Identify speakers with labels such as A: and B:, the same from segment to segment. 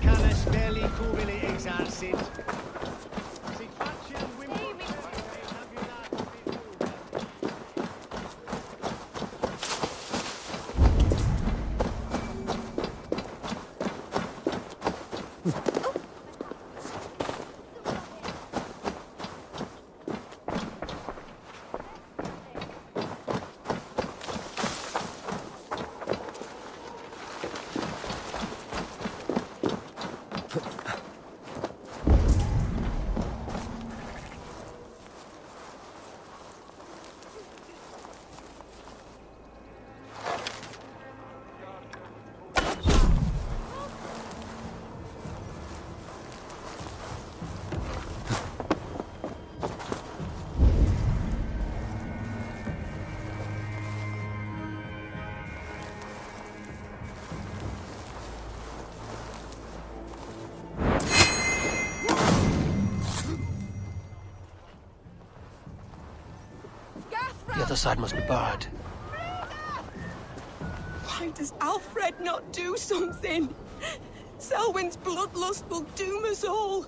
A: Canis belli cubili exarsit.
B: The other side must be barred.
C: Why does Alfred not do something? Selwyn's bloodlust will doom us all.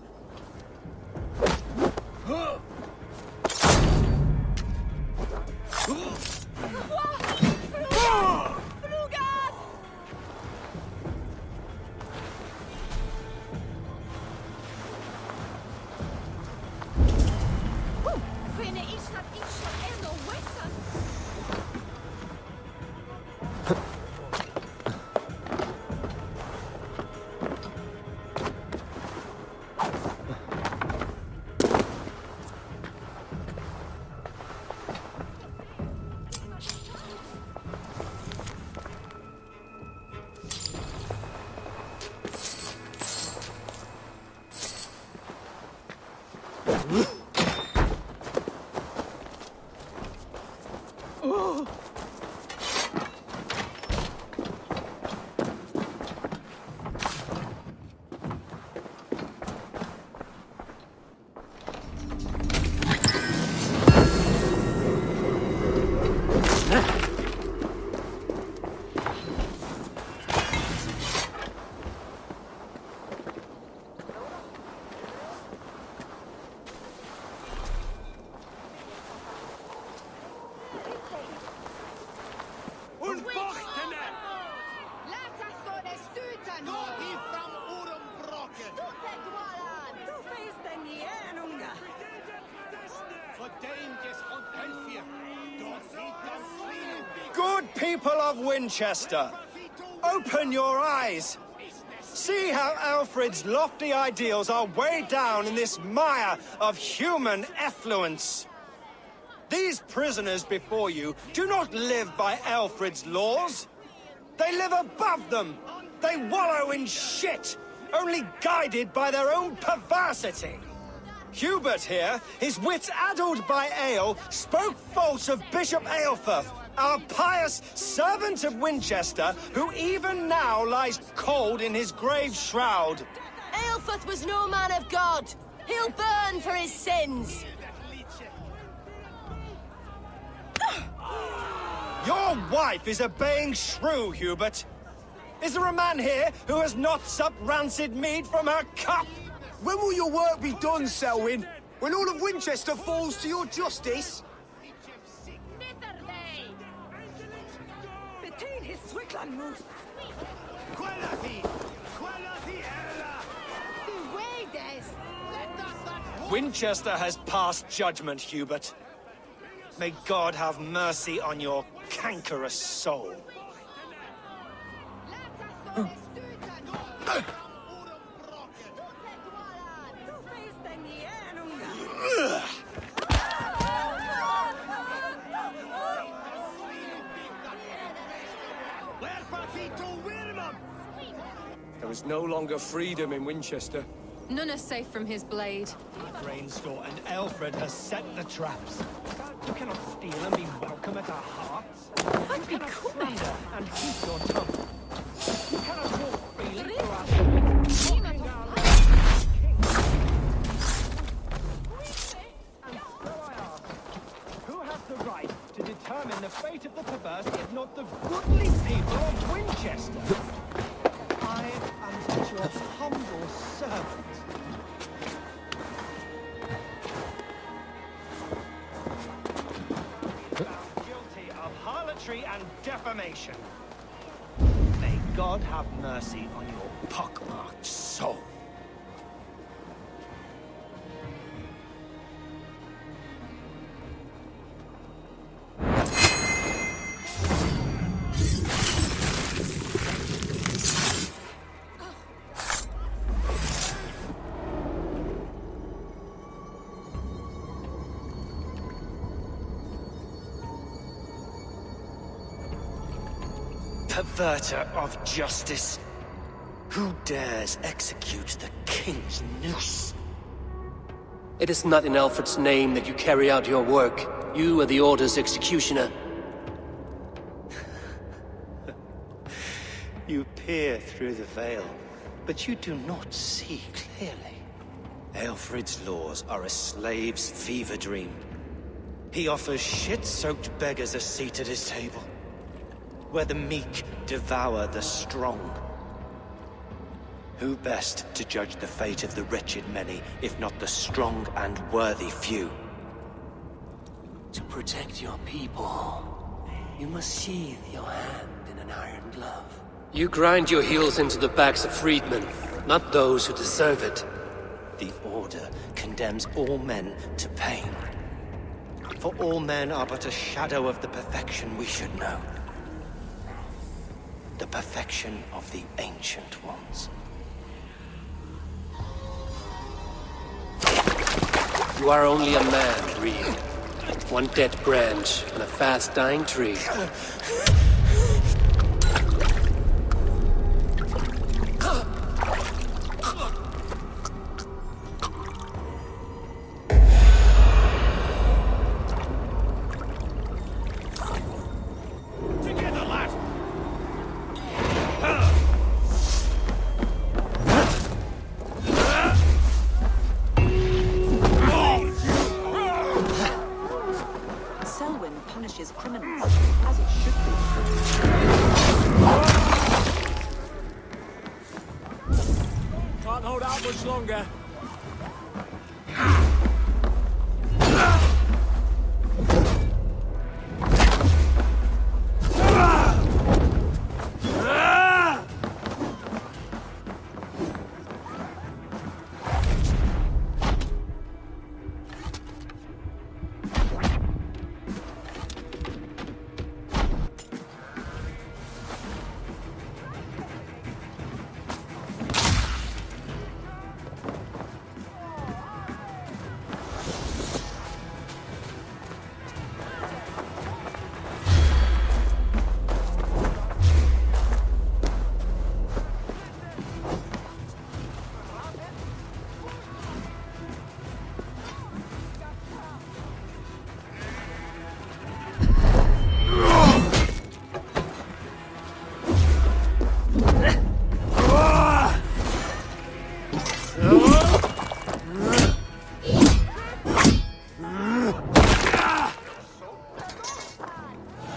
A: Good people of Winchester, open your eyes. See how Alfred's lofty ideals are weighed down in this mire of human effluence. These prisoners before you do not live by Alfred's laws. They live above them. They wallow in shit, only guided by their own perversity. Hubert here, his wits addled by ale, spoke false of Bishop Aelfirth, our pious servant of Winchester, who even now lies cold in his grave shroud.
D: Aelfirth was no man of God. He'll burn for his sins.
A: Your wife is a baying shrew, Hubert. Is there a man here who has not supped rancid mead from her cup?
E: When will your work be done, Selwyn? When all of Winchester falls to your justice?
A: Winchester has passed judgment, Hubert. May God have mercy on your cankerous soul.
F: There is no longer freedom in Winchester.
G: None are safe from his blade.
A: Brainstorm and Alfred has set the traps. You cannot steal and be welcome at our hearts. You cannot slander and keep your tongue. You cannot walk freely through our streets, mocking our Lord and King. And so I ask, who has the right to determine the fate of the perverse if not the goodly people of Winchester? I am but your humble servant. Found guilty of harlotry and defamation. May God have mercy on your pockmarked soul. Perverter of justice. Who dares execute the king's noose?
B: It is not in Alfred's name that you carry out your work. You are the Order's executioner.
A: You peer through the veil, but you do not see clearly. Alfred's laws are a slave's fever dream. He offers shit-soaked beggars a seat at his table, where the meek devour the strong. Who best to judge the fate of the wretched many, if not the strong and worthy few?
B: To protect your people, you must sheathe your hand in an iron glove. You grind your heels into the backs of freedmen, not those who deserve it.
A: The Order condemns all men to pain. For all men are but a shadow of the perfection we should know. The perfection of the Ancient Ones.
B: You are only a man, Reed. One dead branch on a fast-dying tree.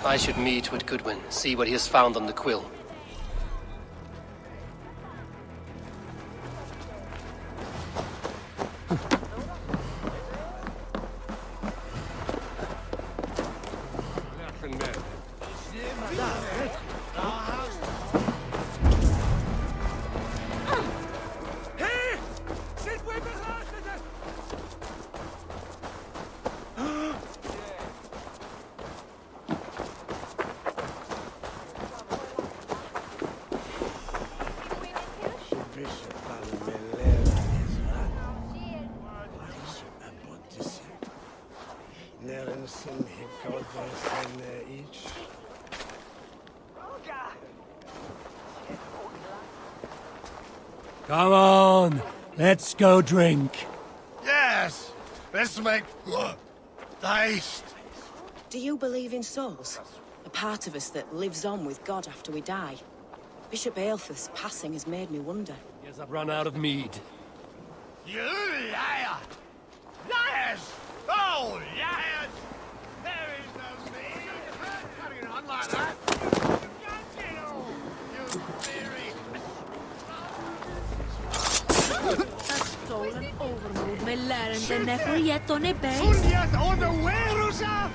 B: I should meet with Goodwin, see what he has found on the quill.
E: each.
H: Come on, let's go drink.
E: Yes, let's make taste.
C: Do you believe in souls? A part of us that lives on with God after we die? Bishop Aelfirth's passing has made me wonder.
B: Yes, I've run out of mead.
E: You liar! Liars! Oh, liars! There is no me! Carrying on like that! You theory!
I: Stolen overmoed med lærerne for jetterne bag.
E: Fulliat under Werusa!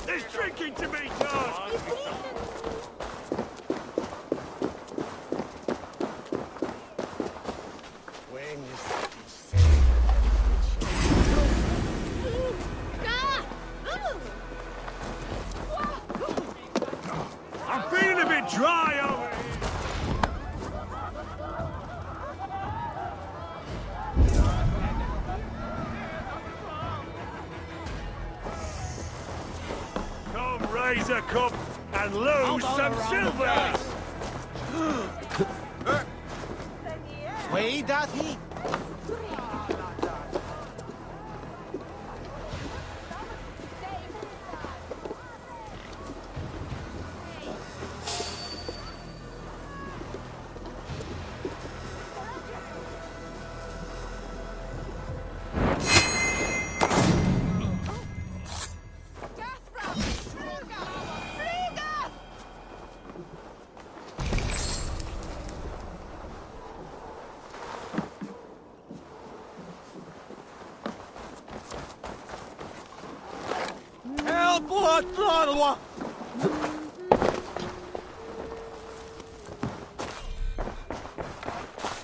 E: There's drinking to be done! I'm feeling a bit dry over here. Come raise a cup and lose some silver! Way doth he?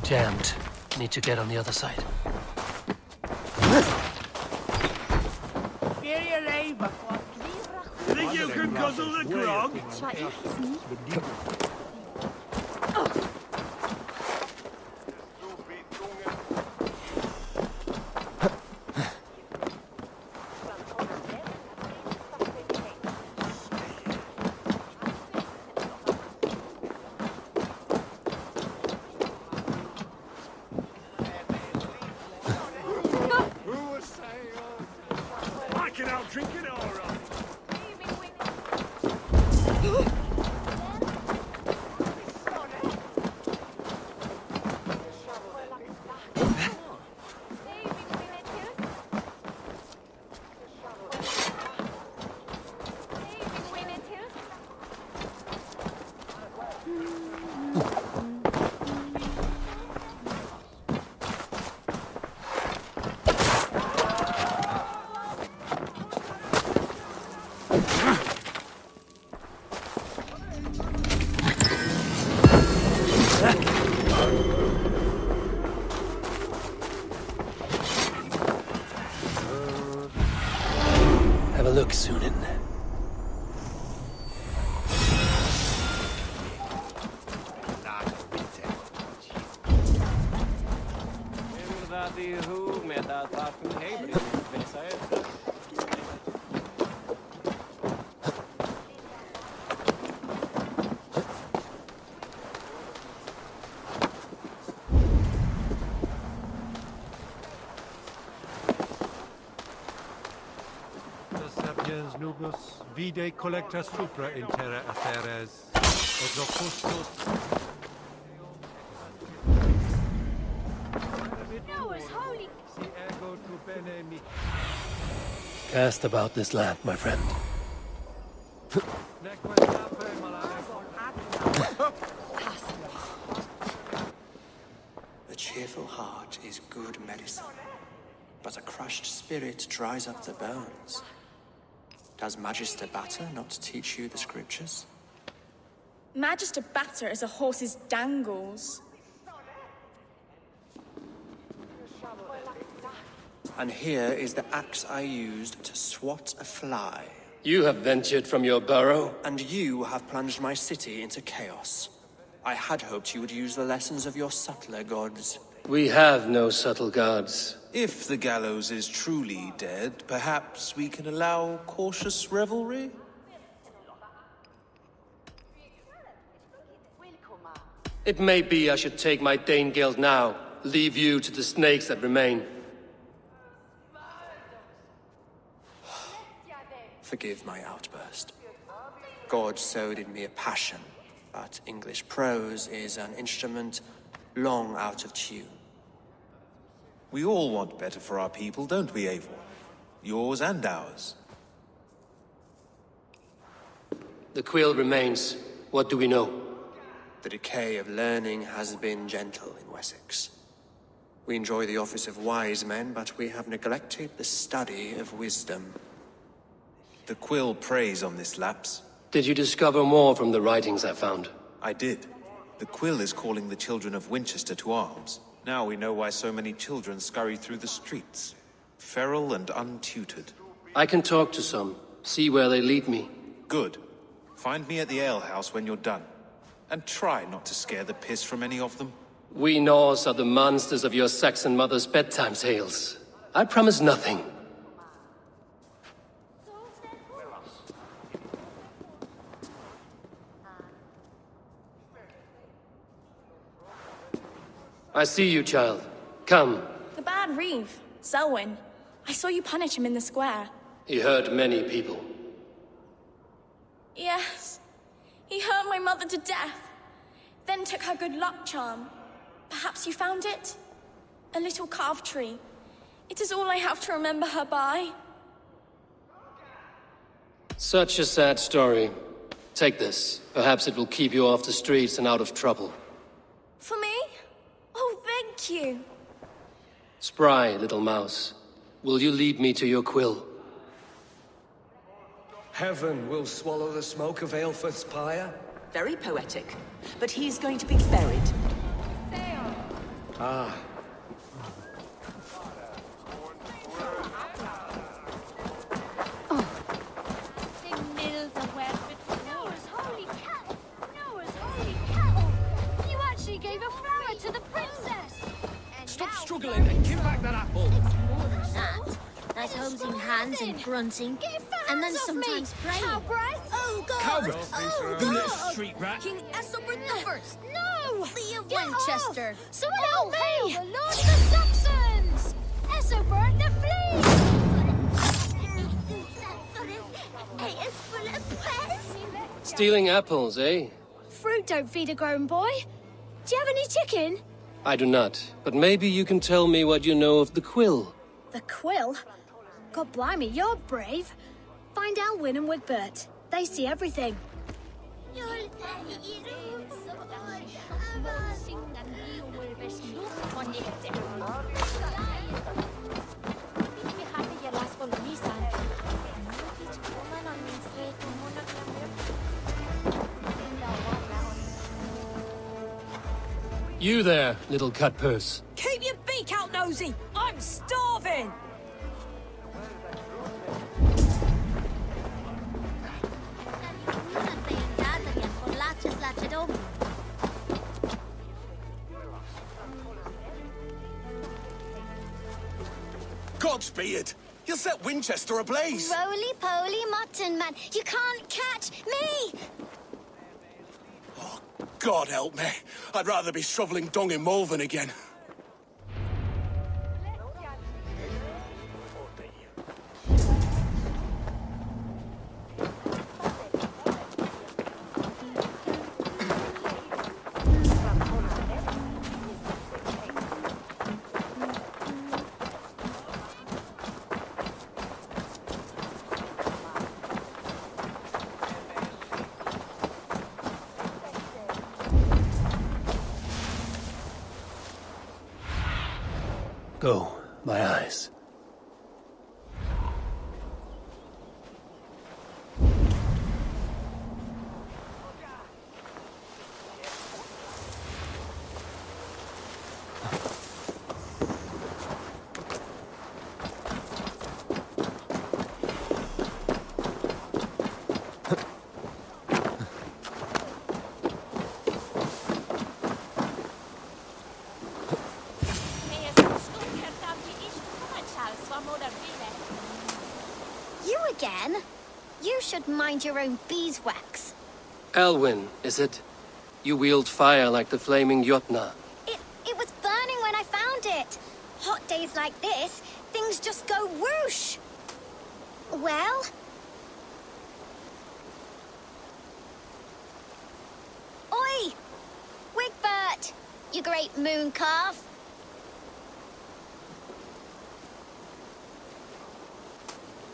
B: Jammed. Need to get on the other side.
E: Think you can guzzle the grog? I can out drink it all right.
B: Have a look, Sunan.
J: Sapiens nubus vide collecta supra in terra affaires et locustus si ego tu bene mi
B: Cast about this land, my friend.
K: A cheerful heart is good medicine, but a crushed spirit dries up the bones. Does Magister Batter not teach you the scriptures?
L: Magister Batter is a horse's dangles.
K: And here is the axe I used to swat a fly.
B: You have ventured from your burrow?
K: And you have plunged my city into chaos. I had hoped you would use the lessons of your subtler gods.
B: We have no subtle gods.
M: If the gallows is truly dead, perhaps we can allow cautious revelry?
B: It may be I should take my Dane guild now, leave you to the snakes that remain.
K: Forgive my outburst. God sowed in me a passion, but English prose is an instrument long out of tune.
M: We all want better for our people, don't we, Eivor? Yours and ours.
B: The quill remains. What do we know?
K: The decay of learning has been gentle in Wessex. We enjoy the office of wise men, but we have neglected the study of wisdom.
M: The quill preys on this lapse.
B: Did you discover more from the writings I found?
M: I did. The quill is calling the children of Wincestre to arms. Now we know why so many children scurry through the streets, feral and untutored.
B: I can talk to some, see where they lead me.
M: Good. Find me at the alehouse when you're done. And try not to scare the piss from any of them.
B: We Norse are the monsters of your Saxon mother's bedtime tales. I promise nothing. I see you, child. Come.
L: The bad Reeve, Selwyn. I saw you punish him in the square.
B: He hurt many people.
L: Yes. He hurt my mother to death. Then took her good luck charm. Perhaps you found it? A little carved tree. It is all I have to remember her by.
B: Such a sad story. Take this. Perhaps it will keep you off the streets and out of trouble.
L: For me? Oh, thank you.
B: Spry, little mouse. Will you lead me to your quill?
F: Heaven will swallow the smoke of Aelfirth's pyre?
C: Very poetic. But he's going to be buried.
F: Ah.
N: You actually gave a flower to the princess!
F: Stop struggling and give back that apple!
N: That.
O: There's hosing hands and grunting, and then sometimes praying.
N: Oh, God!
F: Cowbell,
N: Oh,
F: you little
N: God!
F: street rat!
N: King Ethelbert the First! No!
O: Lee of
N: Get
O: Winchester!
N: off. Someone help me! The Lord of the Saxons! Ethelbert the Fleet!
B: Stealing apples, eh?
N: Fruit don't feed a grown boy. Do you have any chicken?
B: I do not, but maybe you can tell me what you know of the quill.
N: The quill? God blimey, you're brave. Find Alwyn and Wigbert. They see everything.
B: You there, little cut purse.
C: Keep your beak out, Nosy! I'm starving!
E: Godspeed! You'll set Winchester ablaze!
N: Roly-poly mutton man, you can't catch me!
E: Oh, God help me. I'd rather be shoveling dung in Malvern again.
B: Go, my eyes.
N: again? You should mind your own beeswax.
B: Elwyn, is it? You wield fire like the flaming Jotna.
N: It was burning when I found it. Hot days like this, things just go whoosh. Well? Oi! Wigbert! You great moon calf.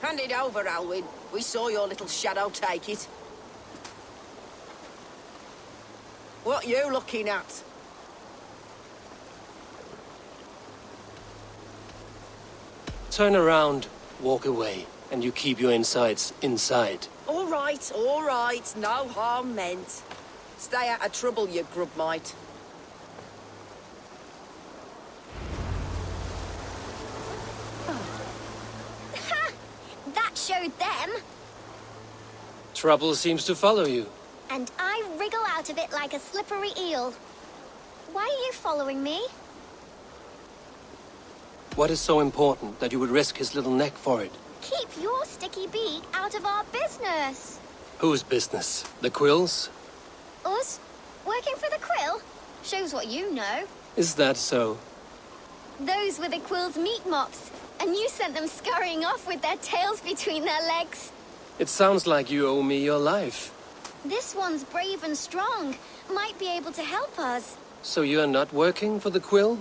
D: Hand it over, Alwyn. We saw your little shadow take it. What you looking at?
B: Turn around, walk away, and you keep your insides inside.
D: All right, no harm meant. Stay out of trouble, you grub mite.
N: Ha! That showed them.
B: Trouble seems to follow you.
N: And I wriggle out of it like a slippery eel. Why are you following me?
B: What is so important that you would risk his little neck for it?
N: Keep your sticky beak out of our business.
B: Whose business? The Quill's?
N: Us? Working for the Quill? Shows what you know.
B: Is that so?
N: Those were the Quill's meat mops, and you sent them scurrying off with their tails between their legs.
B: It sounds like you owe me your life.
N: This one's brave and strong. Might be able to help us.
B: So you're not working for the Quill?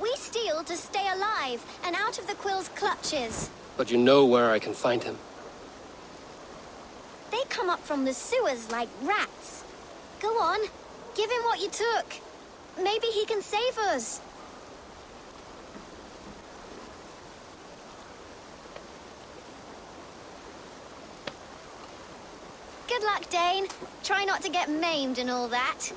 N: We steal to stay alive and out of the Quill's clutches.
B: But you know where I can find him.
N: They come up from the sewers like rats. Go on, give him what you took. Maybe he can save us. Good luck, Dane. Try not to get maimed and all that.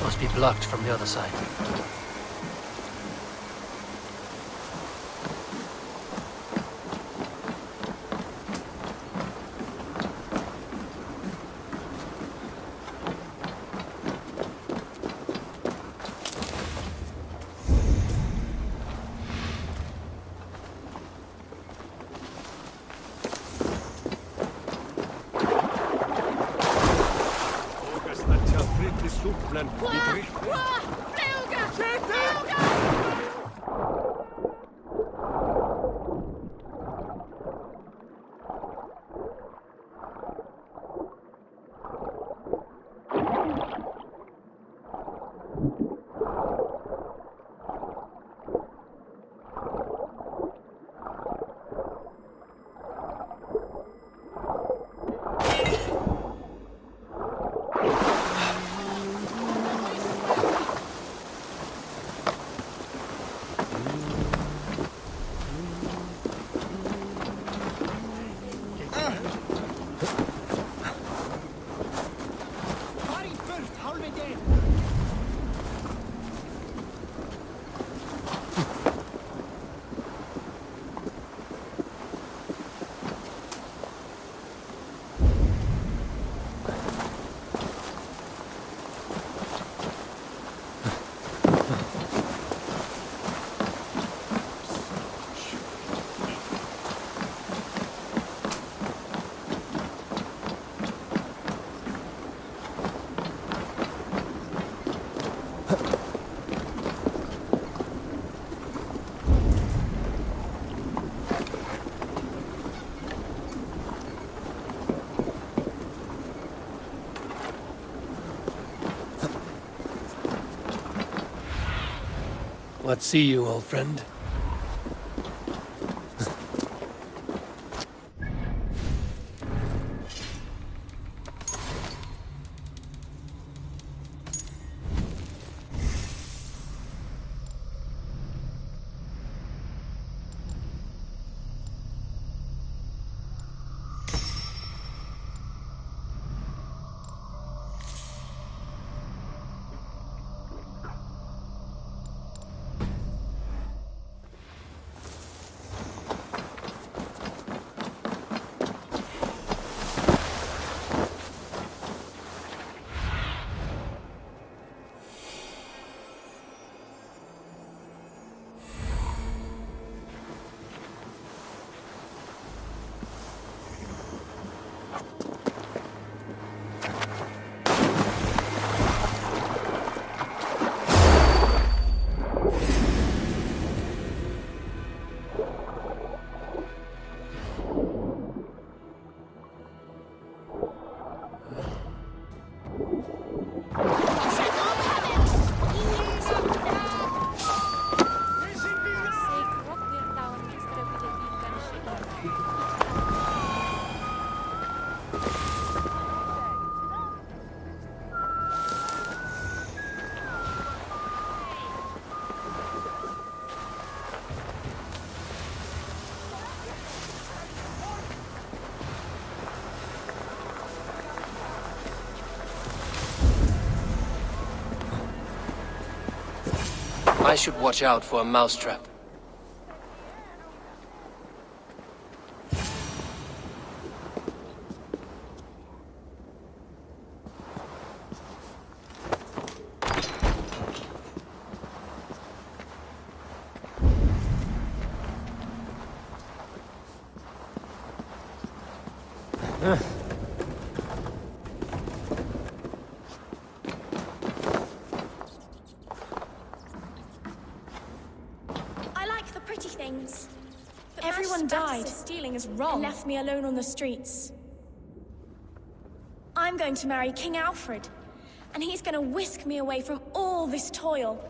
B: Must be blocked from the other side. What see you, old friend? I should watch out for a mousetrap.
L: I like the pretty things. But
I: Everyone died.
L: Stealing is wrong.
I: And
L: Left me alone on the streets. I'm going to marry King Alfred, and he's going to whisk me away from all this toil.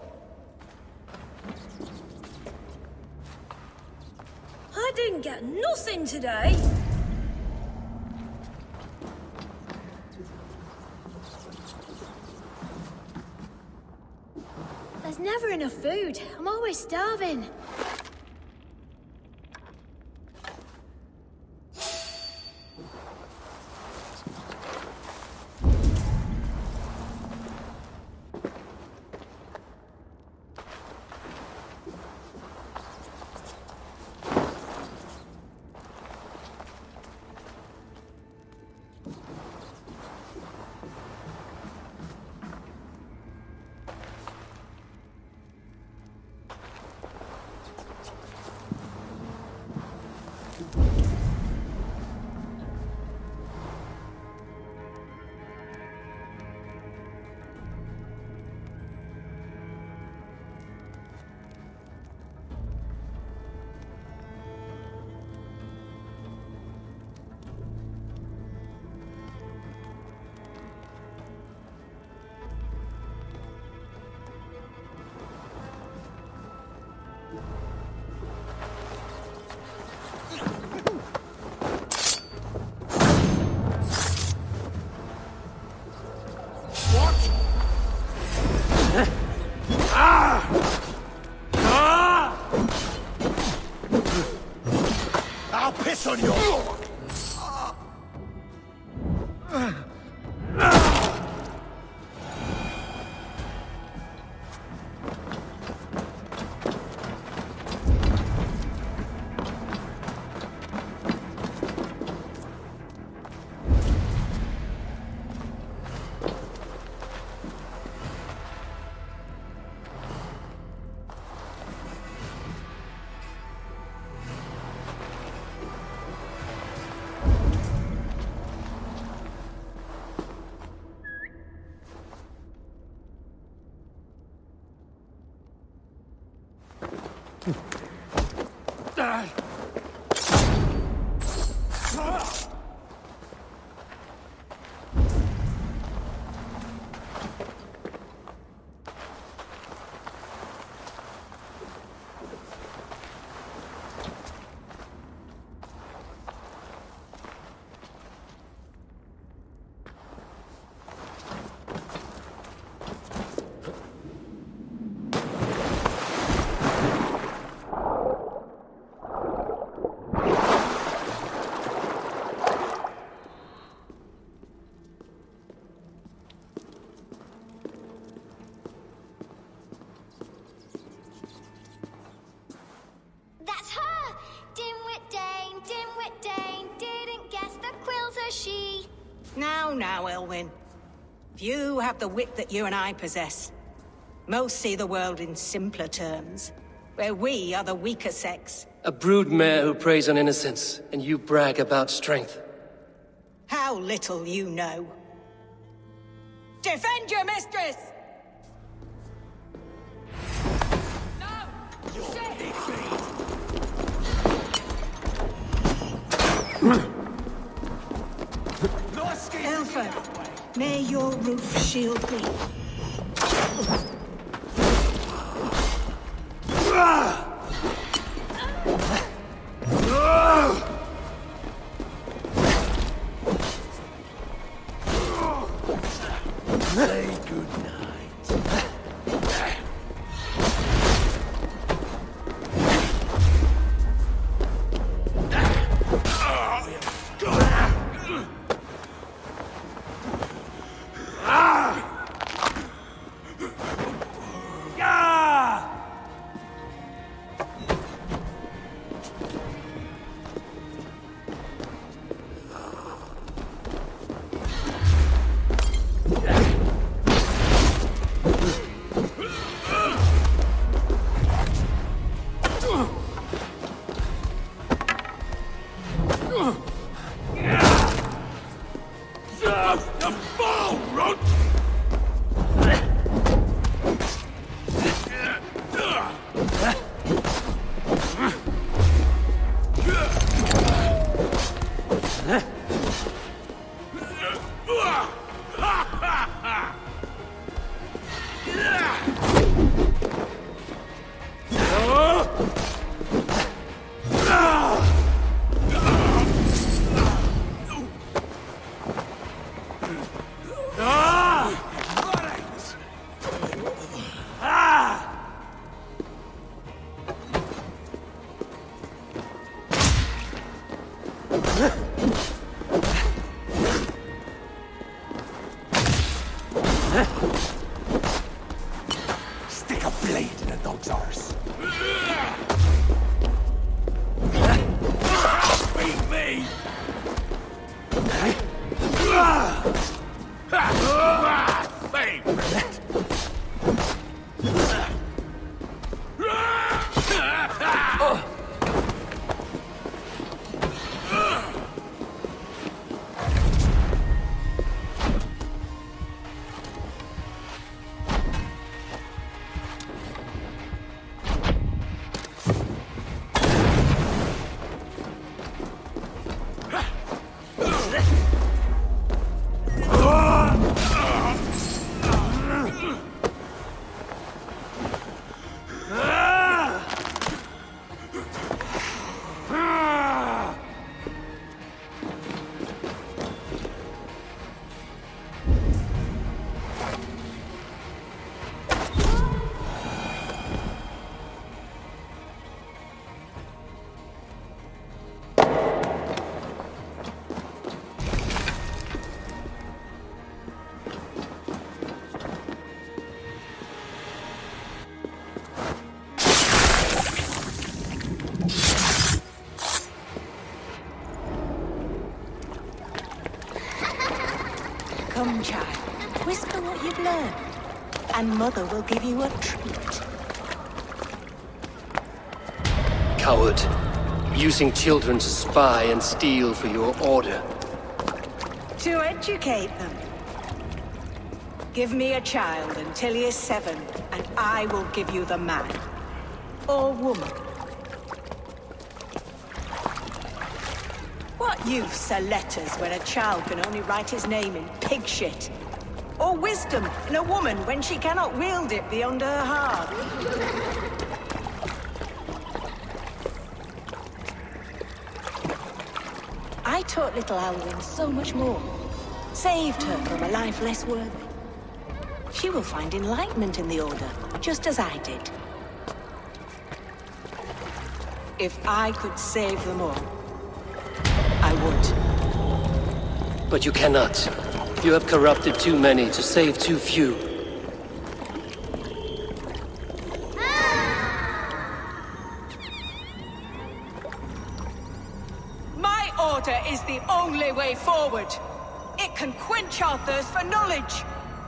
I: I didn't get nothing today.
O: There's never enough food. I'm always starving.
A: I'll piss on you!
C: Now, Elwyn. Few have the wit that you and I possess. Most see the world in simpler terms, where we are the weaker sex.
B: A broodmare who preys on innocence, and you brag about strength.
C: How little you know. Defend your mistress! Alpha, may your roof shield thee.
A: Say good night.
P: blade in a dog's arse. Beat me! Favorite!
C: Come, child. Whisper what you've learned, and Mother will give you a treat.
B: Coward. Using children to spy and steal for your order.
C: To educate them. Give me a child until he is 7, and I will give you the man. Or woman. What use are letters when a child can only write his name in pig shit? Or wisdom in a woman when she cannot wield it beyond her heart? I taught little Alwyn so much more. Saved her from a life less worthy. She will find enlightenment in the Order, just as I did. If I could save them all, I would.
B: But you cannot. You have corrupted too many to save too few.
C: My order is the only way forward. It can quench our thirst for knowledge.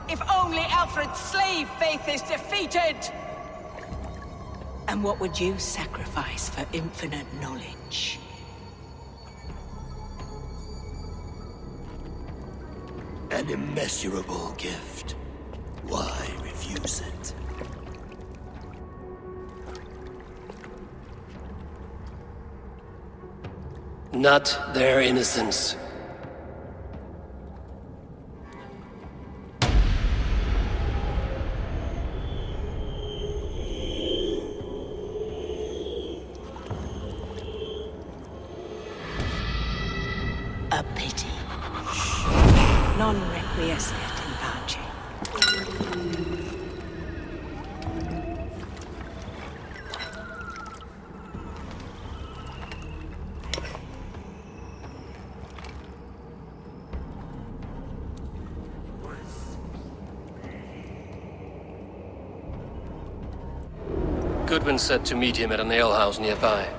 C: If only Alfred's slave faith is defeated. And what would you sacrifice for infinite knowledge?
P: An immeasurable gift. Why refuse it?
B: Not their innocence.
C: A pity. Non requiescat in pace.
B: Goodwin said to meet him at an alehouse nearby.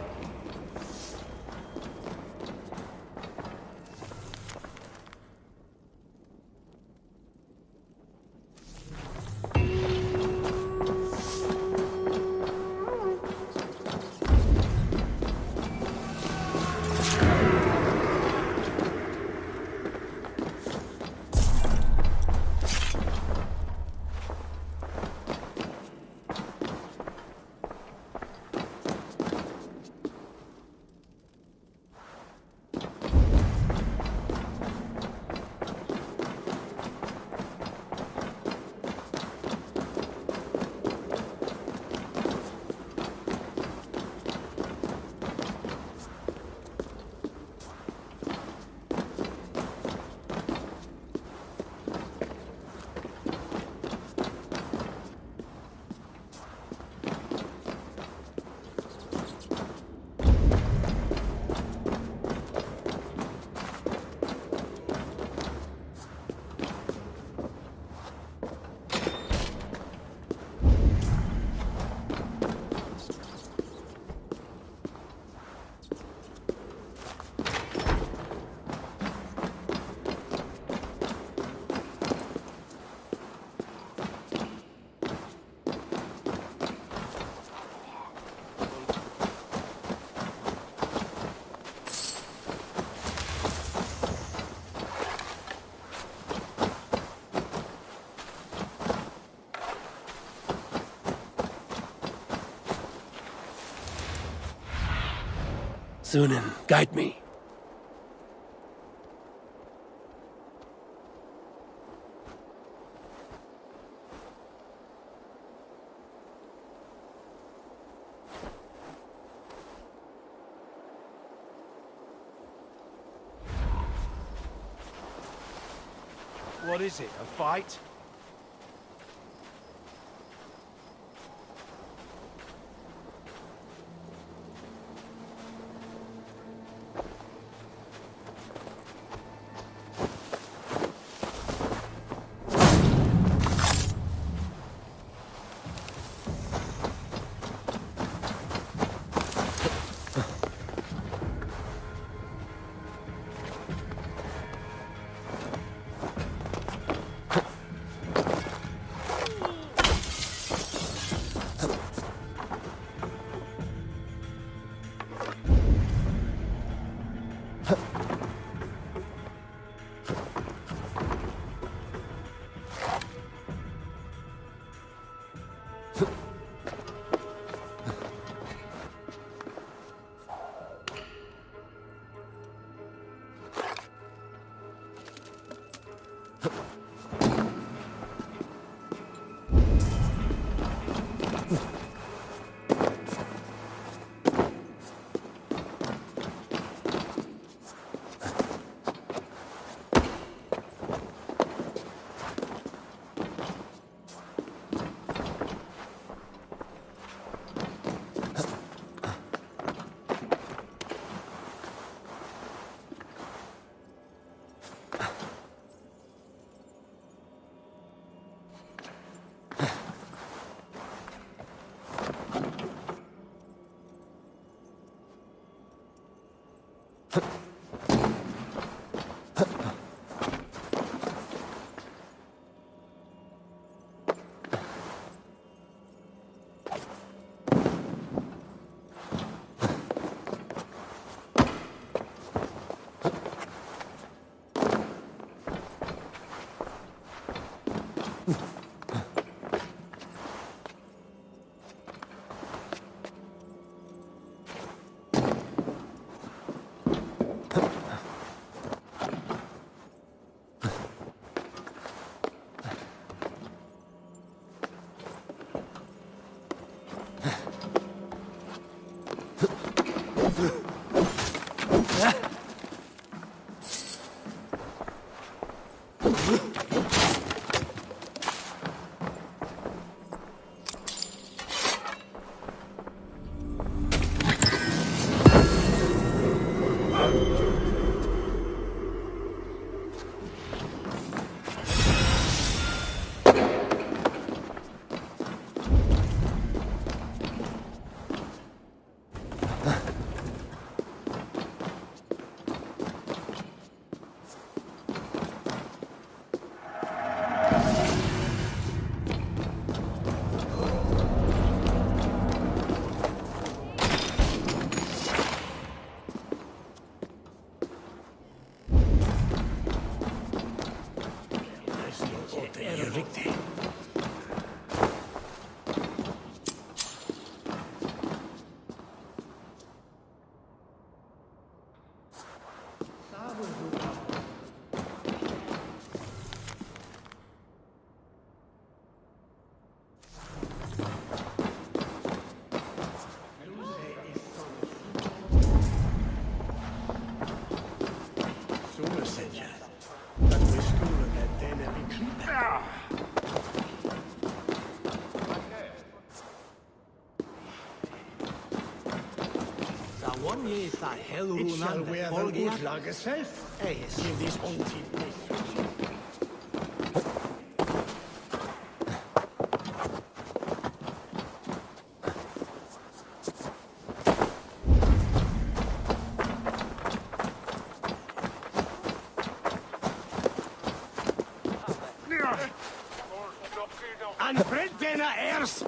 B: Sunan, guide me.
J: What is it, a fight?
E: It shall wear the good like itself. In this haunted place. And bread dena airs.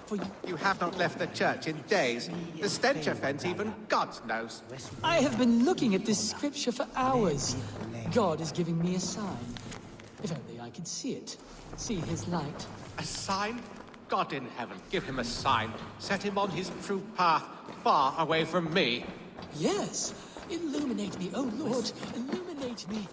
Q: For you have not left the church in days. The stench offends even God knows.
R: I have been looking at this scripture for hours. God is giving me a sign. If only I could see it. See his light.
Q: A sign? God in heaven, give him a sign. Set him on his true path, far away from me.
R: Yes. Illuminate me, oh Lord. Illuminate me.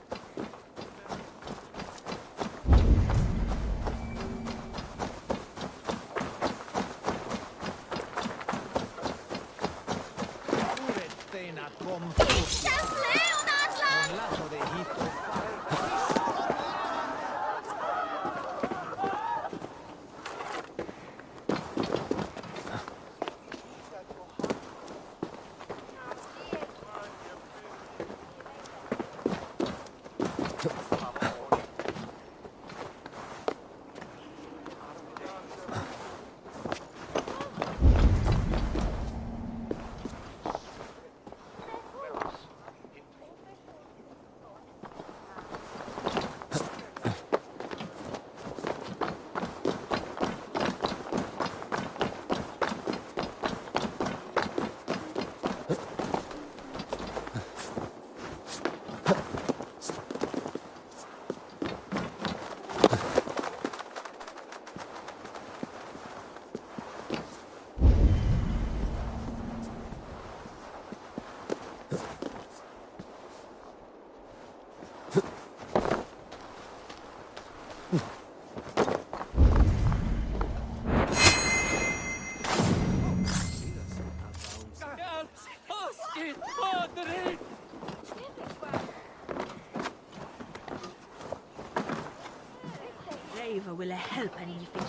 S: Eivor will help any fish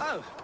Q: Oh.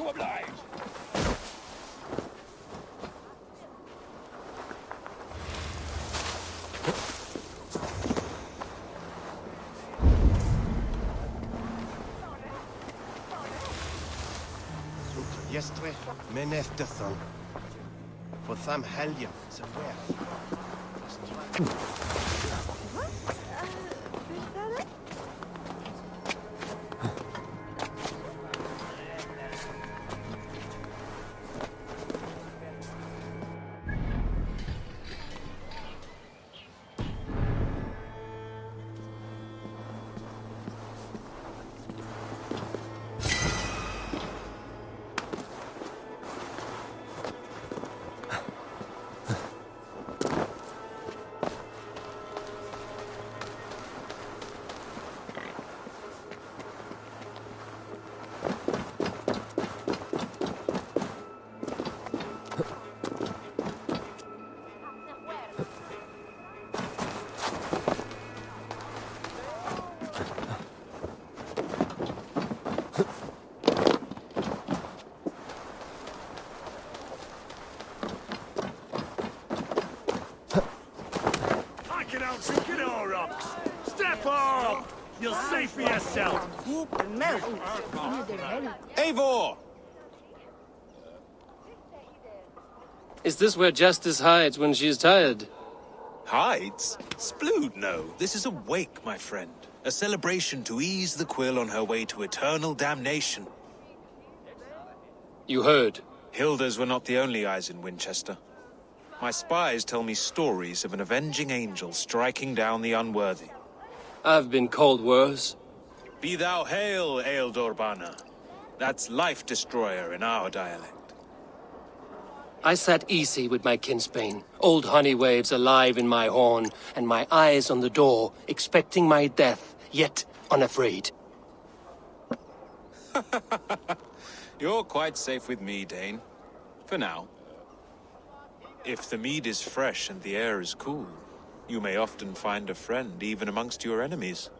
P: to oblige.
A: Wincestre, menef dython. For tham hellion, so where?
P: Get all rocks. Step on! You'll see for yourself.
A: Eivor!
B: Is this where Justice hides when she's tired?
M: Hides? Splood, no. This is a wake, my friend. A celebration to ease the quill on her way to eternal damnation.
B: You heard.
M: Hilda's were not the only eyes in Wincestre. My spies tell me stories of an avenging angel striking down the unworthy.
B: I've been called worse.
M: Be thou hail, Eildor Bana. That's Life Destroyer in our dialect.
B: I sat easy with my kinsbane, old honey waves alive in my horn, and my eyes on the door, expecting my death, yet unafraid.
M: You're quite safe with me, Dane. For now. If the mead is fresh and the air is cool, you may often find a friend even amongst your enemies.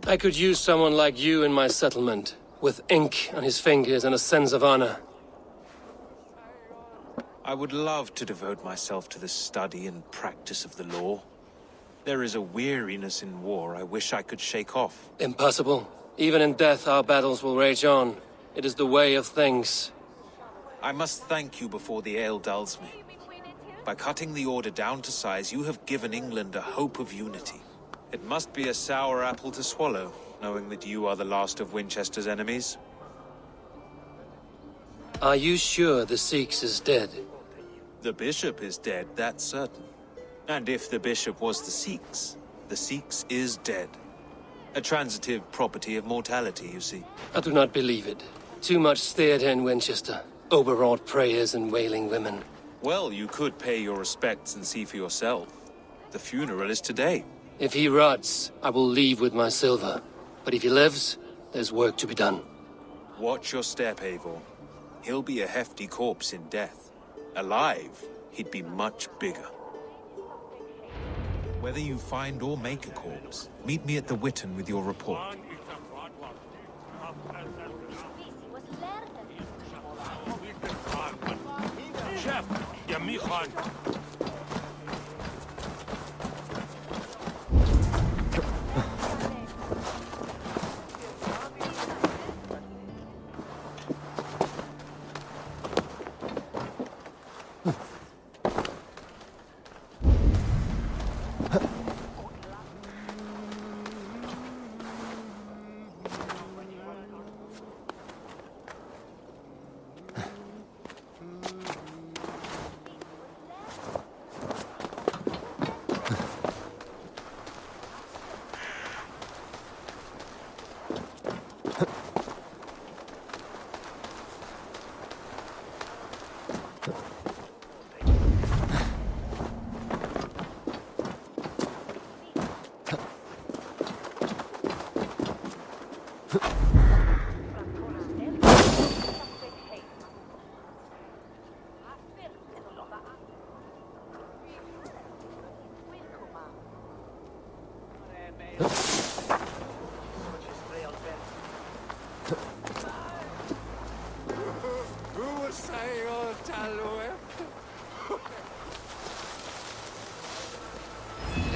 B: I could use someone like you in my settlement, with ink on his fingers and a sense of honor.
M: I would love to devote myself to the study and practice of the law. There is a weariness in war I wish I could shake off.
B: Impossible. Even in death, our battles will rage on. It is the way of things.
M: I must thank you before the ale dulls me. By cutting the Order down to size, you have given England a hope of unity. It must be a sour apple to swallow, knowing that you are the last of Winchester's enemies.
B: Are you sure the Sikhs is dead?
M: The bishop is dead, that's certain. And if the bishop was the Sikhs is dead. A transitive property of mortality, you see.
B: I do not believe it. Too much theatre in Winchester. Overwrought prayers and wailing women.
M: Well, you could pay your respects and see for yourself. The funeral is today.
B: If he rots, I will leave with my silver. But if he lives, there's work to be done.
M: Watch your step, Eivor. He'll be a hefty corpse in death. Alive, he'd be much bigger. Whether you find or make a corpse, meet me at the Witten with your report.
P: Chef, ja Michan.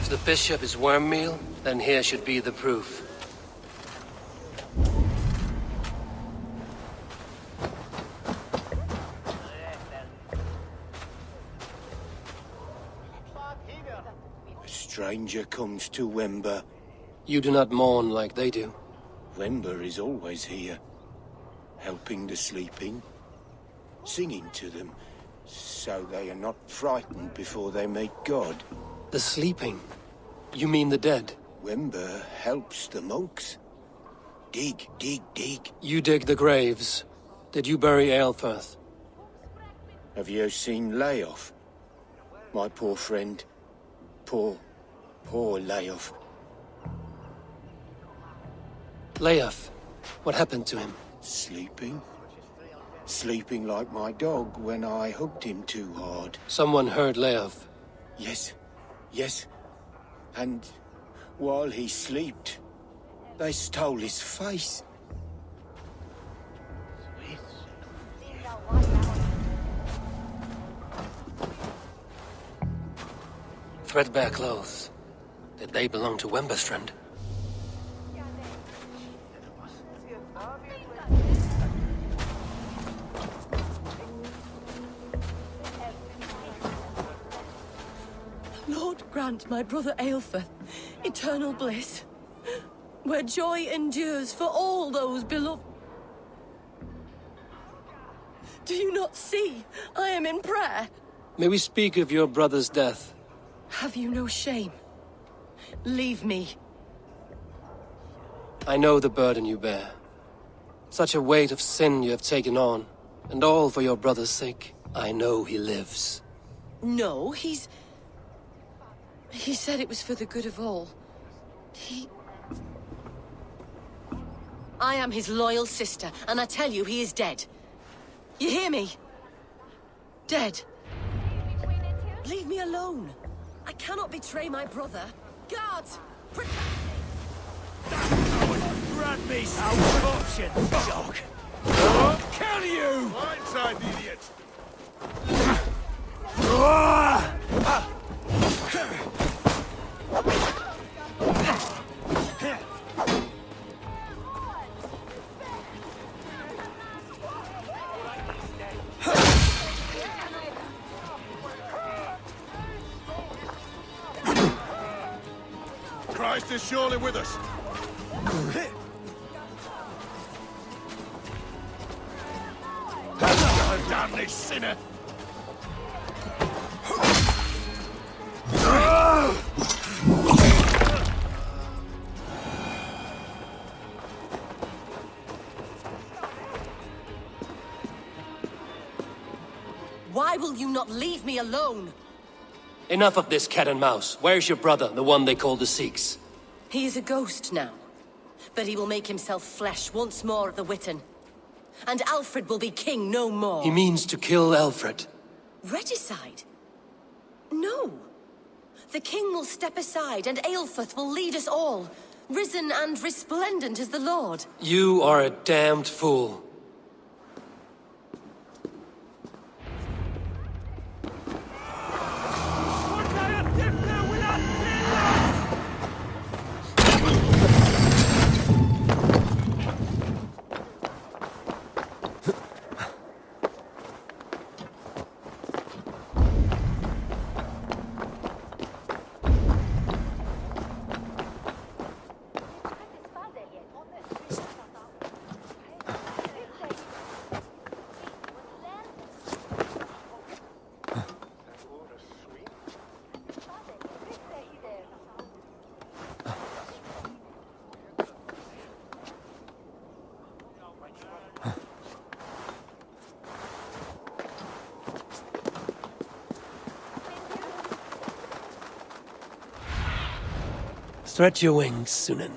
B: If the bishop is worm meal, then here should be the proof.
A: A stranger comes to Wember.
B: You do not mourn like they do.
A: Wember is always here, helping the sleeping, singing to them, so they are not frightened before they meet God.
B: The sleeping? You mean the dead?
A: Wember helps the monks. Dig, dig, dig.
B: You dig the graves. Did you bury Eivor?
A: Have you seen Leof? My poor friend. Poor Leof.
B: Leof? What happened to him?
A: Sleeping. Sleeping like my dog when I hugged him too hard.
B: Someone heard Leof.
A: Yes. And while he slept, they stole his face.
B: Threadbare clothes. Did they belong to Wincestre?
D: Lord grant my brother Eivor eternal bliss, where joy endures for all those beloved. Do you not see I am in prayer?
B: May we speak of your brother's death?
D: Have you no shame? Leave me.
B: I know the burden you bear. Such a weight of sin you have taken on, and all for your brother's sake. I know he lives.
D: No, He said it was for the good of all. I am his loyal sister, and I tell you he is dead. You hear me? Dead. Leave me alone. I cannot betray my brother. Guards! Protect me!
P: Grant me some option, dog! I'll kill you! Blindside, idiot! Christ is surely with us. Damn this sinner!
D: Why will you not leave me alone?
B: Enough of this cat and mouse. Where's your brother, the one they call the Sikhs?
D: He is a ghost now, but he will make himself flesh once more at the Witten. And Alfred will be king no more.
B: He means to kill Alfred.
D: Regicide? No. The king will step aside and Eilfth will lead us all, risen and resplendent as the Lord.
B: You are a damned fool. Stretch your wings, Sunan.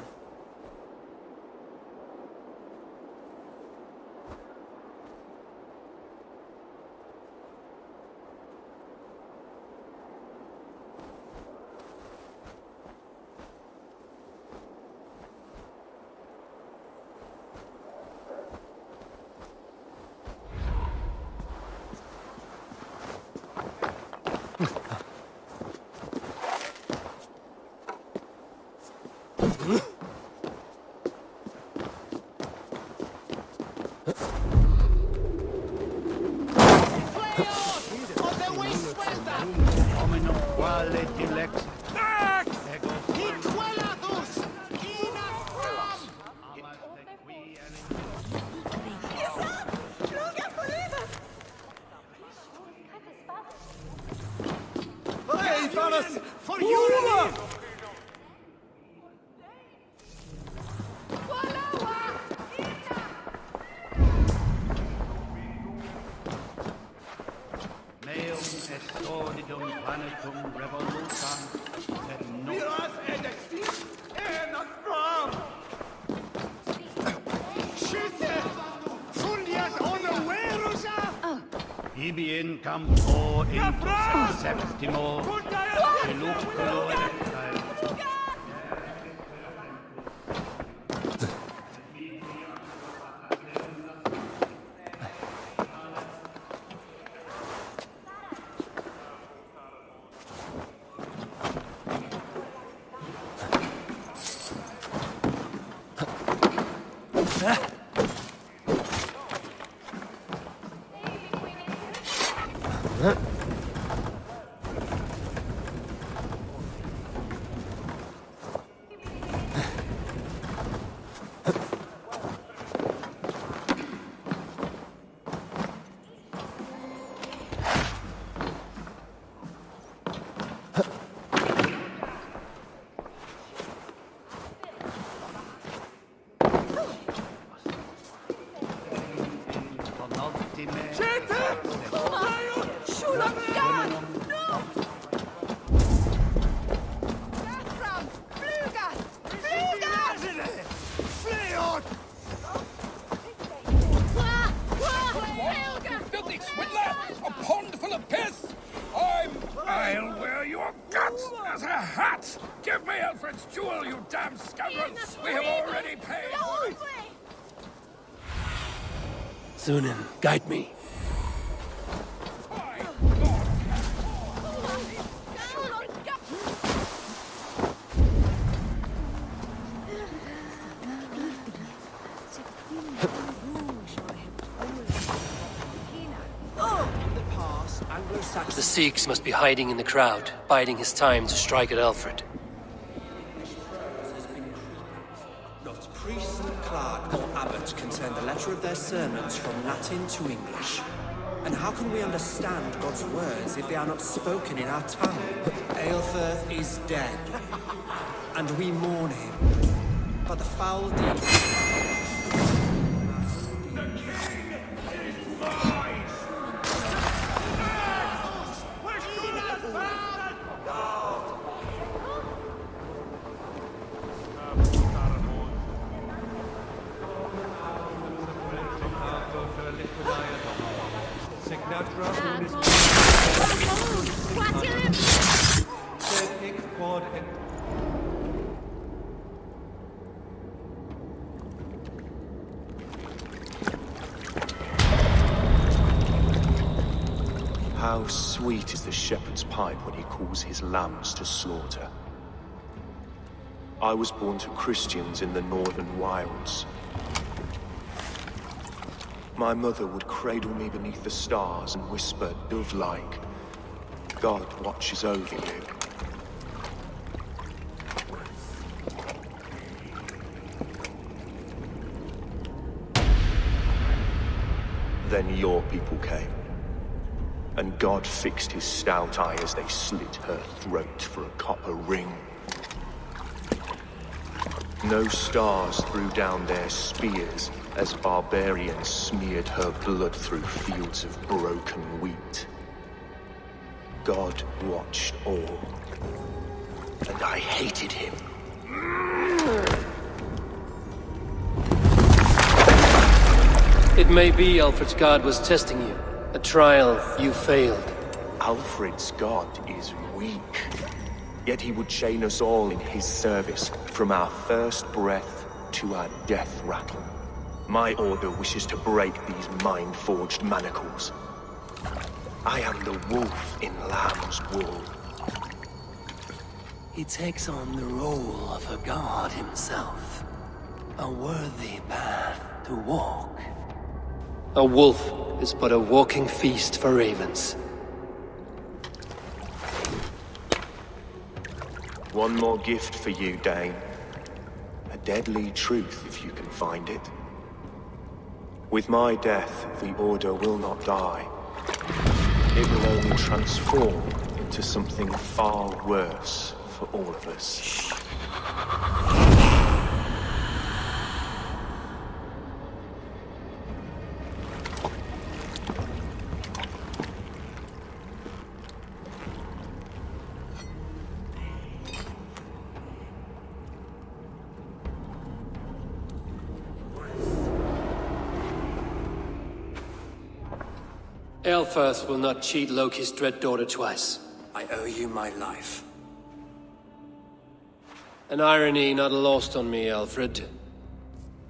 P: Hey, fellas! For you!
T: Ibien campo into septimo, Veluculo electile.
P: I'll wear your guts as a hat! Give me Alfred's jewel, you damn scoundrels! We have already paid for it!
B: Sunan, guide me. The Sikhs must be hiding in the crowd, biding his time to strike at Alfred.
K: Not priest, clerk, or abbot can turn the letter of their sermons from Latin to English. And how can we understand God's words if they are not spoken in our tongue? Eilfirth is dead, and we mourn him. But the foul deed...
U: How sweet is the shepherd's pipe when he calls his lambs to slaughter. I was born to Christians in the northern wilds. My mother would cradle me beneath the stars and whisper, dove-like, God watches over you. Then your people came. And God fixed his stout eye as they slit her throat for a copper ring. No stars threw down their spears as barbarians smeared her blood through fields of broken wheat. God watched all, and I hated him.
B: It may be Alfred's god was testing you. A trial you failed.
U: Alfred's god is weak. Yet he would chain us all in his service, from our first breath to our death rattle. My order wishes to break these mind-forged manacles. I am the wolf in lamb's wool.
B: He takes on the role of a god himself. A worthy path to walk. A wolf is but a walking feast for ravens.
U: One more gift for you, Dane. A deadly truth, if you can find it. With my death, the Order will not die. It will only transform into something far worse for all of us.
B: Eivor will not cheat Loki's dread daughter twice.
F: I owe you my life.
B: An irony not lost on me, Alfred.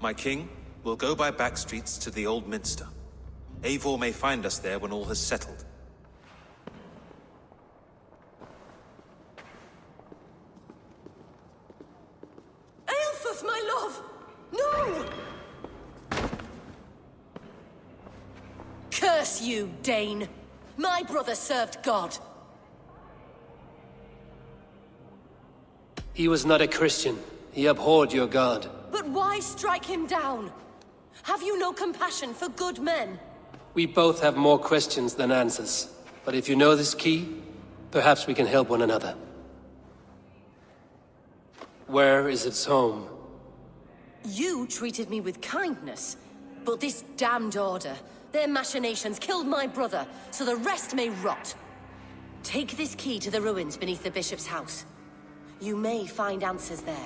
M: My king, we'll go by back streets to the old Minster. Eivor may find us there when all has settled.
D: Eivor, my love! No! Curse you, Dane! My brother served God.
B: He was not a Christian. He abhorred your god.
D: But why strike him down? Have you no compassion for good men?
B: We both have more questions than answers. But if you know this key, perhaps we can help one another. Where is its home?
D: You treated me with kindness, but this damned Order, their machinations killed my brother, so the rest may rot. Take this key to the ruins beneath the Bishop's house. You may find answers there.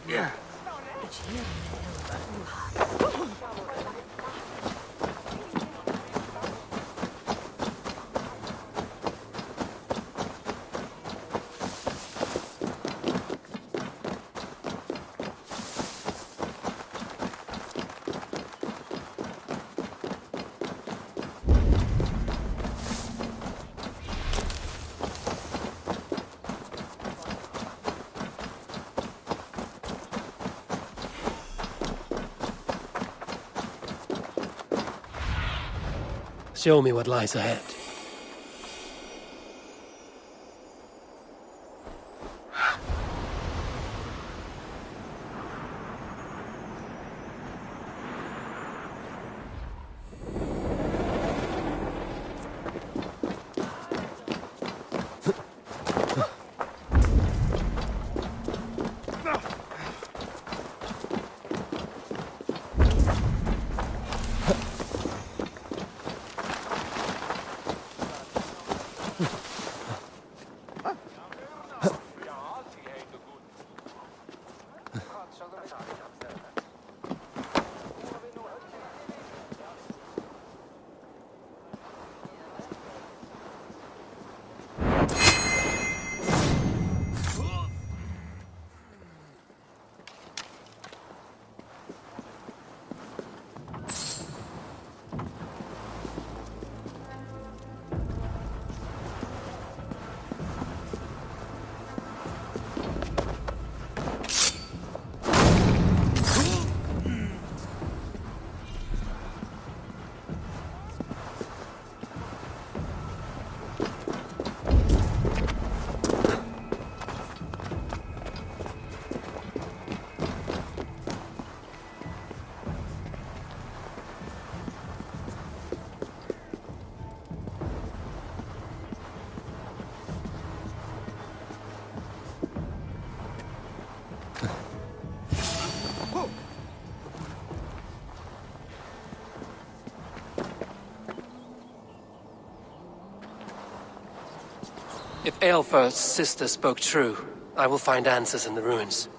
P: Yeah.
B: Show me what lies ahead. If Eilfir's sister spoke true, I will find answers in the ruins.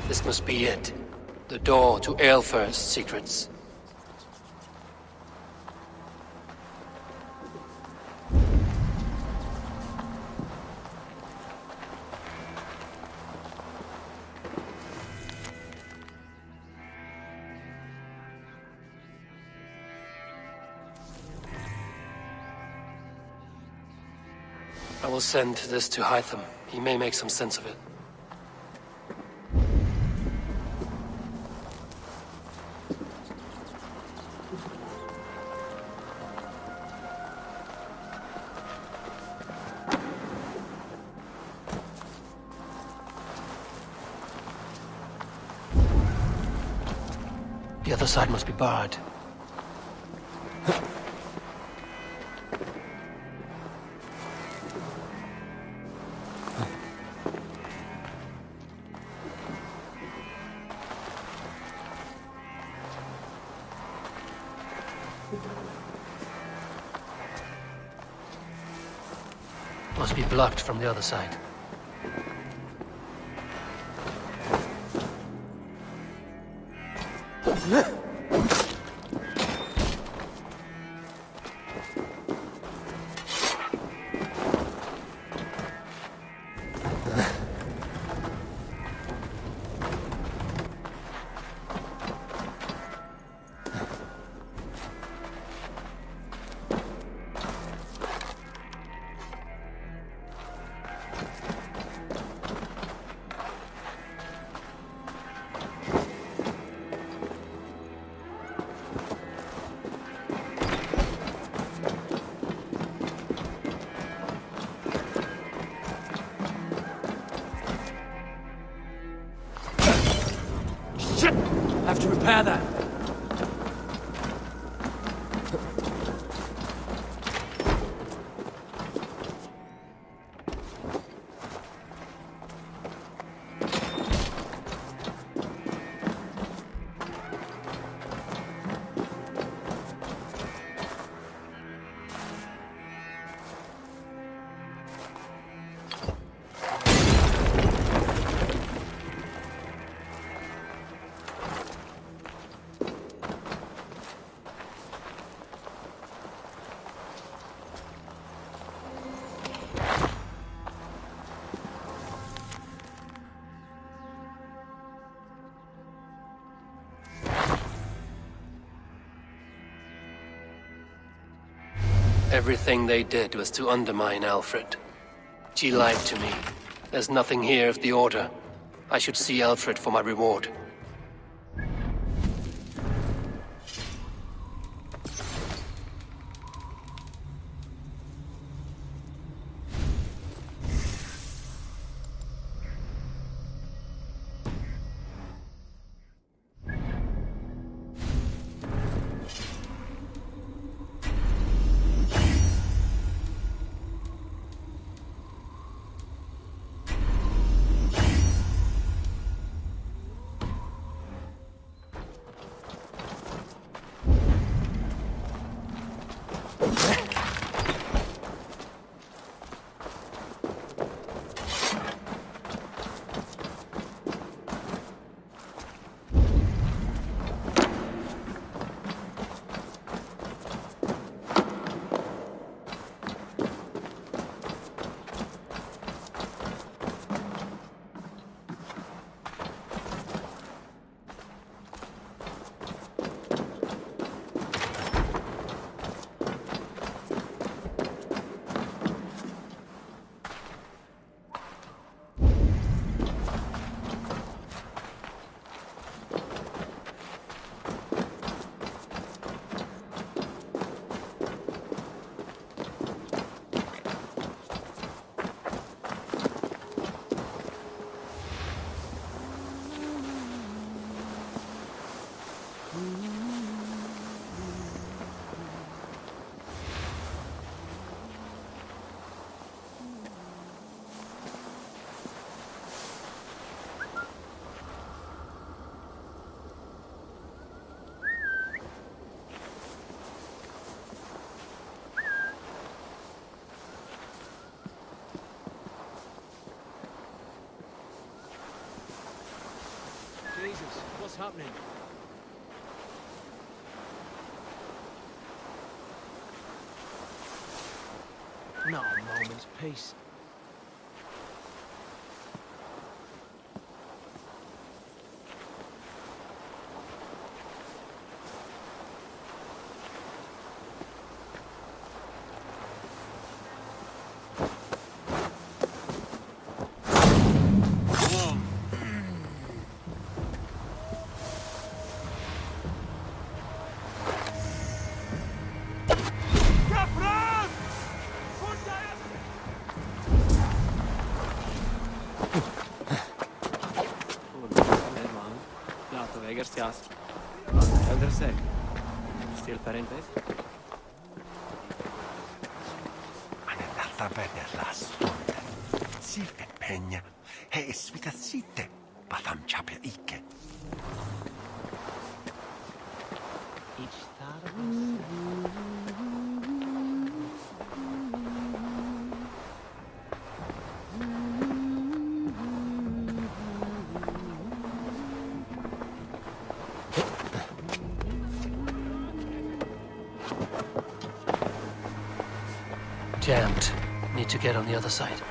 B: This must be it. The door to Eilfir's secrets. I will send this to Hytham. He may make some sense of it. The other side must be barred. Must be blocked from the other side. Have to repair that. Everything they did was to undermine Alfred. She lied to me. There's nothing here of the Order. I should see Alfred for my reward. Jesus, what's happening? Not a moment's peace.
G: Annetaan vedellä stunde. Sive penja. He svita sitten. Patam chapel ikke.
B: Jammed. Need to get on the other side.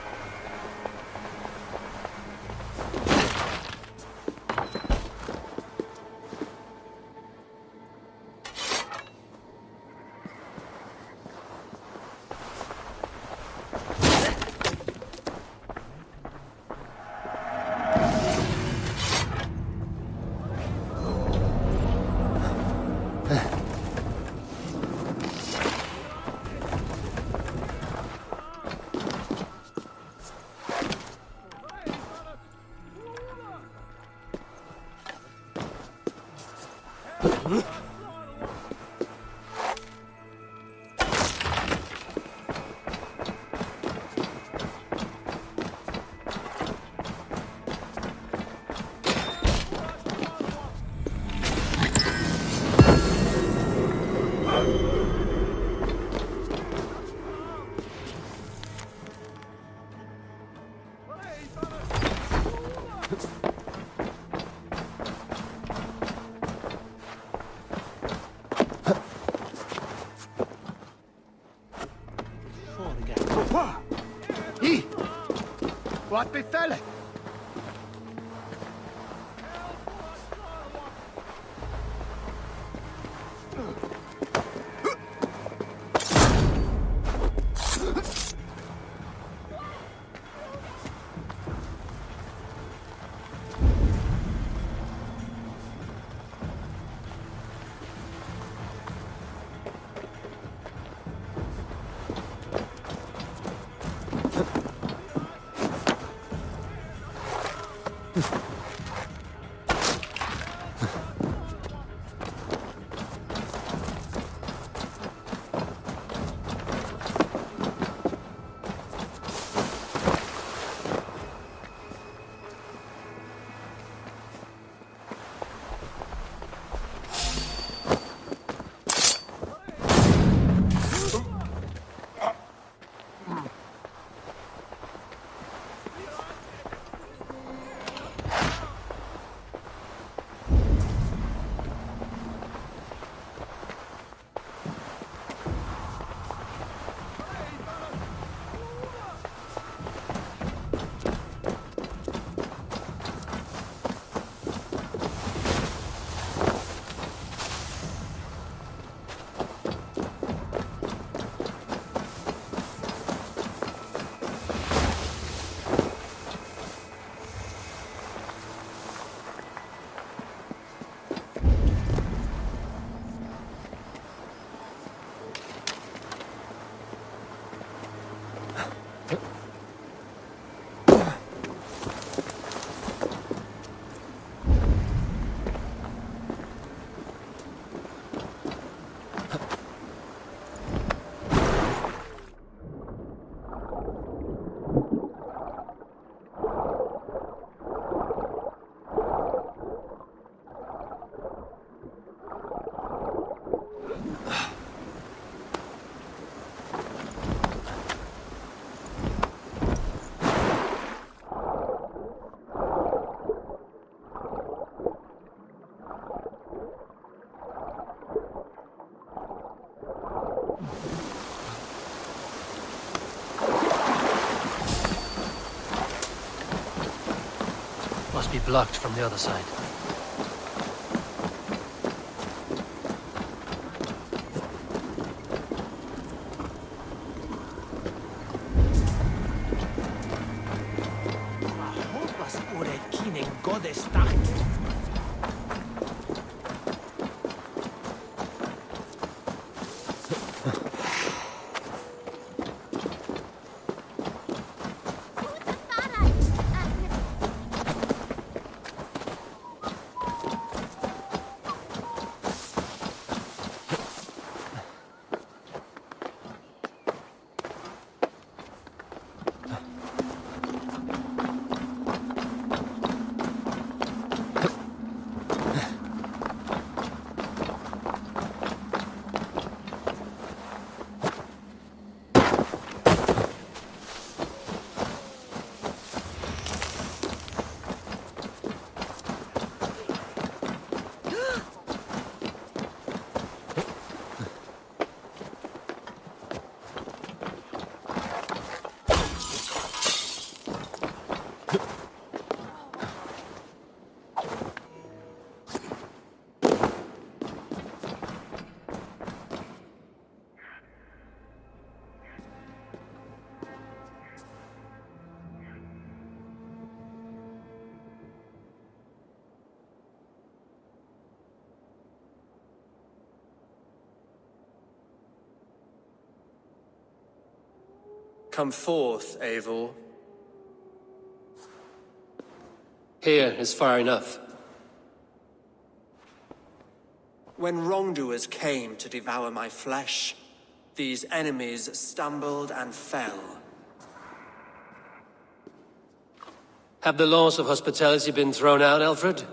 T: What befell it?
B: be blocked from the other side.
K: Come forth, Eivor.
B: Here is far enough.
K: When wrongdoers came to devour my flesh, these enemies stumbled and fell.
B: Have the laws of hospitality been thrown out, Alfred?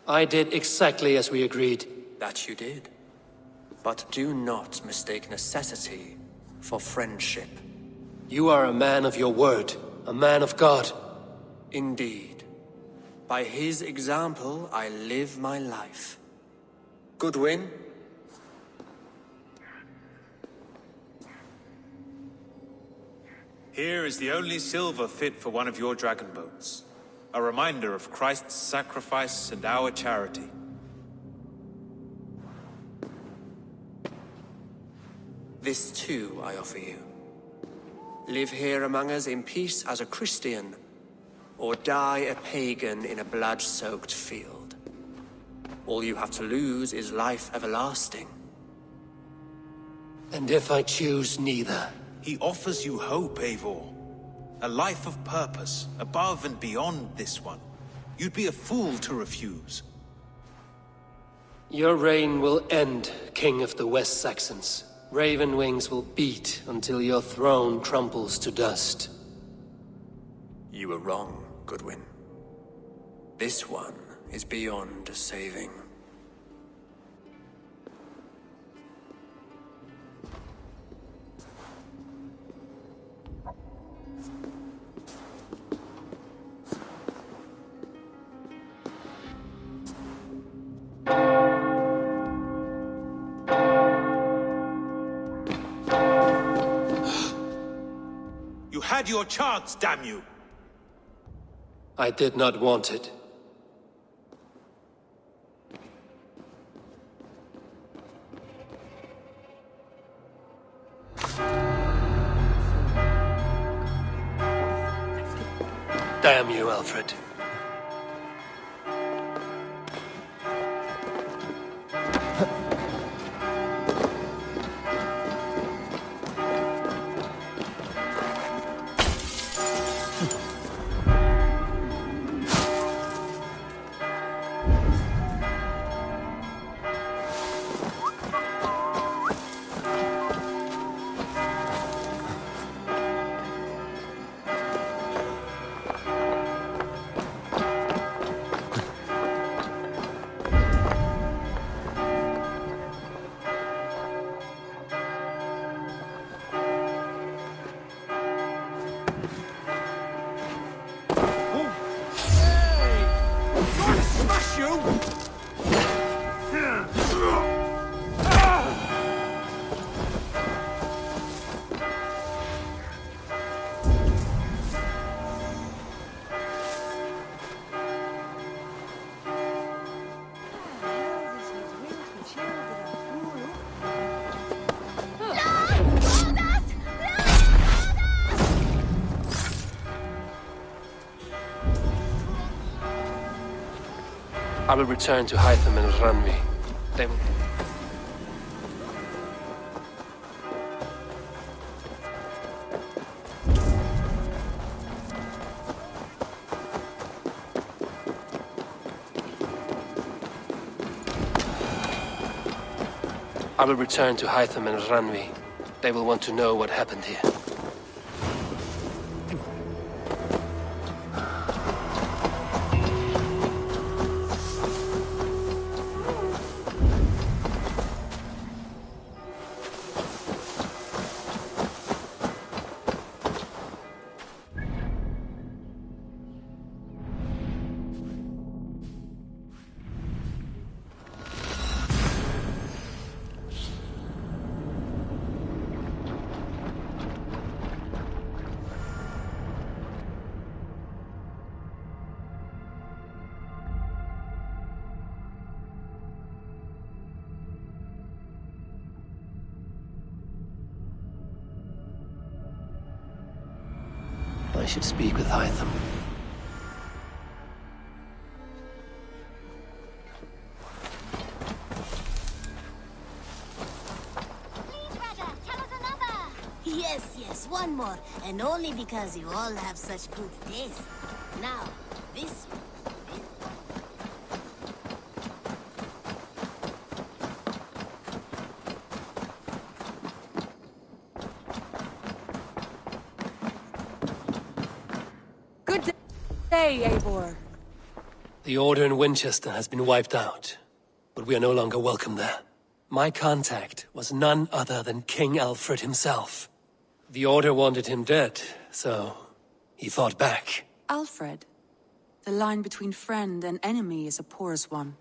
B: I did exactly as we agreed.
K: That you did. But do not mistake necessity for friendship.
B: You are a man of your word, a man of God.
K: Indeed. By his example, I live my life. Goodwin?
M: Here is the only silver fit for one of your dragon boats. A reminder of Christ's sacrifice and our charity.
K: This too I offer you. Live here among us in peace as a Christian, or die a pagan in a blood-soaked field. All you have to lose is life everlasting.
B: And if I choose neither?
M: He offers you hope, Eivor. A life of purpose, above and beyond this one. You'd be a fool to refuse.
B: Your reign will end, King of the West Saxons. Raven wings will beat until your throne crumples to dust.
K: You were wrong, Goodwin. This one is beyond saving.
M: You had your chance, damn you!
B: I did not want it. Damn you, Alfred. I will return to Hytham and Ranvi. They will... I will return to Hytham and Ranvi. They will want to know what happened here. I should speak with Hytham.
H: Yes, one more. And only because you all have such good taste. Now, this...
C: Good day, Eivor.
B: The Order in Winchester has been wiped out, but we are no longer welcome there. My contact was none other than King Alfred himself. The Order wanted him dead, so he fought back.
V: Alfred? The line between friend and enemy is a porous one.